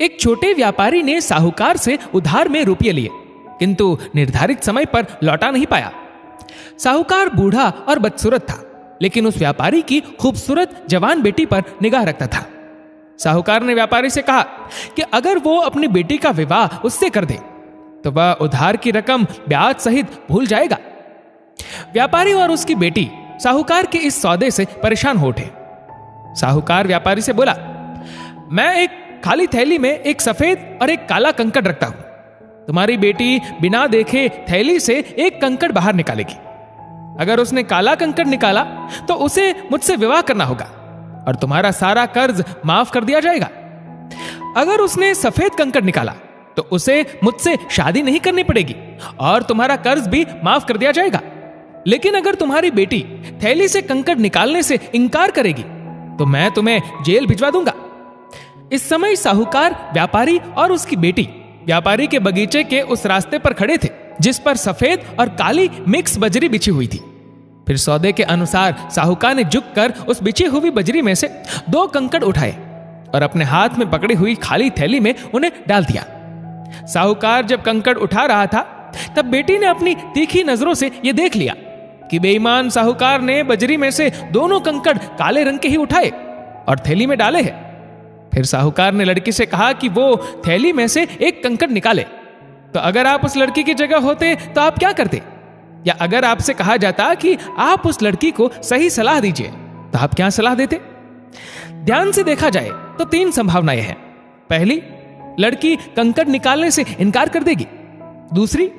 एक छोटे व्यापारी ने साहूकार से उधार में रुपये लिए, किंतु निर्धारित समय पर लौटा नहीं पाया। साहूकार बूढ़ा और बदसूरत था, लेकिन उस व्यापारी की खूबसूरत जवान बेटी पर निगाह रखता था। साहूकार ने व्यापारी से कहा कि अगर वो अपनी बेटी का विवाह उससे कर दे तो वह उधार की रकम ब्याज सहित भूल जाएगा। व्यापारी और उसकी बेटी साहूकार के इस सौदे से परेशान हो उठे। साहूकार व्यापारी से बोला, मैं एक खाली थैली में एक सफेद और एक काला कंकड़ रखता हूं। तुम्हारी बेटी बिना देखे थैली से एक कंकड़ बाहर निकालेगी। अगर उसने काला कंकड़ निकाला तो उसे मुझसे विवाह करना होगा और तुम्हारा सारा कर्ज माफ कर दिया जाएगा। अगर उसने सफेद कंकड़ निकाला तो उसे मुझसे शादी नहीं करनी पड़ेगी और तुम्हारा कर्ज भी माफ कर दिया जाएगा। लेकिन अगर तुम्हारी बेटी थैली से कंकड़ निकालने से इनकार करेगी तो मैं तुम्हें जेल भिजवा दूंगा। इस समय साहूकार, व्यापारी और उसकी बेटी व्यापारी के बगीचे के उस रास्ते पर खड़े थे जिस पर सफेद और काली मिक्स बजरी बिछी हुई थी। फिर सौदे के अनुसार साहूकार ने झुककर उस बिछी हुई बजरी में से 2 कंकड़ उठाए और अपने हाथ में पकड़ी हुई खाली थैली में उन्हें डाल दिया। साहूकार जब कंकड़ उठा रहा था तब बेटी ने अपनी तीखी नजरों से यह देख लिया कि बेईमान साहूकार ने बजरी में से दोनों कंकड़ काले रंग के ही उठाए और थैली में डाले हैं। फिर साहूकार ने लड़की से कहा कि वो थैली में से एक कंकड़ निकाले। तो अगर आप उस लड़की की जगह होते तो आप क्या करते? या अगर आपसे कहा जाता कि आप उस लड़की को सही सलाह दीजिए तो आप क्या सलाह देते? ध्यान से देखा जाए तो 3 संभावनाएं हैं। पहली, लड़की कंकड़ निकालने से इनकार कर देगी। दूसरी,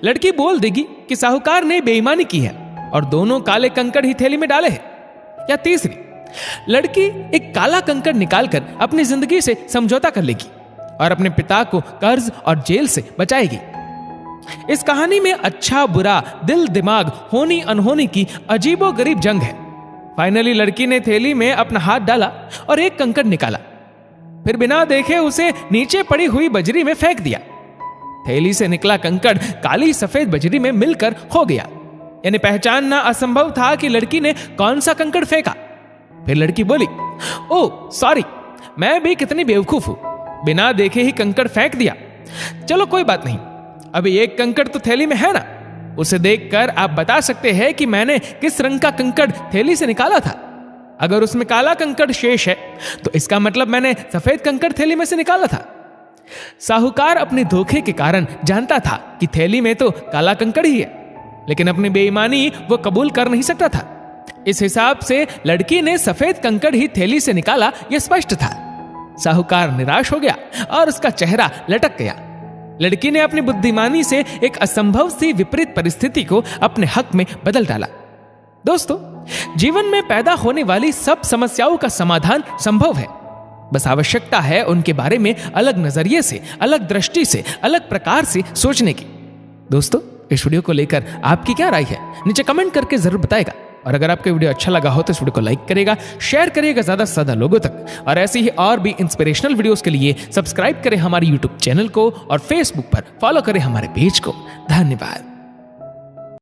लड़की बोल देगी कि साहूकार ने बेईमानी की है और दोनों काले कंकड़ ही थैली में डाले हैं। या तीसरी, लड़की एक काला कंकड़ निकालकर अपनी जिंदगी से समझौता कर लेगी और अपने पिता को कर्ज और जेल से बचाएगी। इस कहानी में अच्छा बुरा, दिल दिमाग, होनी अनहोनी की अजीबोगरीब जंग है। फाइनली लड़की ने थैली में अपना हाथ डाला और एक कंकड़ निकाला, फिर बिना देखे उसे नीचे पड़ी हुई बजरी में फेंक दिया। थैली से निकला कंकड़ काली सफेद बजरी में मिलकर खो गया। यानी पहचानना असंभव था कि लड़की ने कौन सा कंकड़ फेंका। फिर लड़की बोली, ओह सॉरी, मैं भी कितनी बेवकूफ हूं, बिना देखे ही कंकड़ फेंक दिया। चलो कोई बात नहीं, अभी एक कंकड़ तो थैली में है ना, उसे देखकर आप बता सकते हैं कि मैंने किस रंग का कंकड़ थैली से निकाला था। अगर उसमें काला कंकड़ शेष है तो इसका मतलब मैंने सफेद कंकड़ थैली में से निकाला था। साहूकार अपने धोखे के कारण जानता था कि थैली में तो काला कंकड़ ही है, लेकिन अपनी बेईमानी वो कबूल कर नहीं सकता था। इस हिसाब से लड़की ने सफेद कंकड़ ही थैली से निकाला, यह स्पष्ट था। साहूकार निराश हो गया और उसका चेहरा लटक गया। लड़की ने अपनी बुद्धिमानी से एक असंभव सी विपरीत परिस्थिति को अपने हक में बदल डाला। दोस्तों, जीवन में पैदा होने वाली सब समस्याओं का समाधान संभव है, बस आवश्यकता है उनके बारे में अलग नजरिए से, अलग दृष्टि से, अलग प्रकार से सोचने की। दोस्तों, इस वीडियो को लेकर आपकी क्या राय है, नीचे कमेंट करके जरूर बताएगा। और अगर आपको वीडियो अच्छा लगा हो तो इस वीडियो को लाइक करेगा, शेयर करिएगा ज्यादा से ज्यादा लोगों तक। और ऐसे ही और भी इंस्पिरेशनल वीडियोस के लिए सब्सक्राइब करें हमारे यूट्यूब चैनल को और फेसबुक पर फॉलो करें हमारे पेज को। धन्यवाद।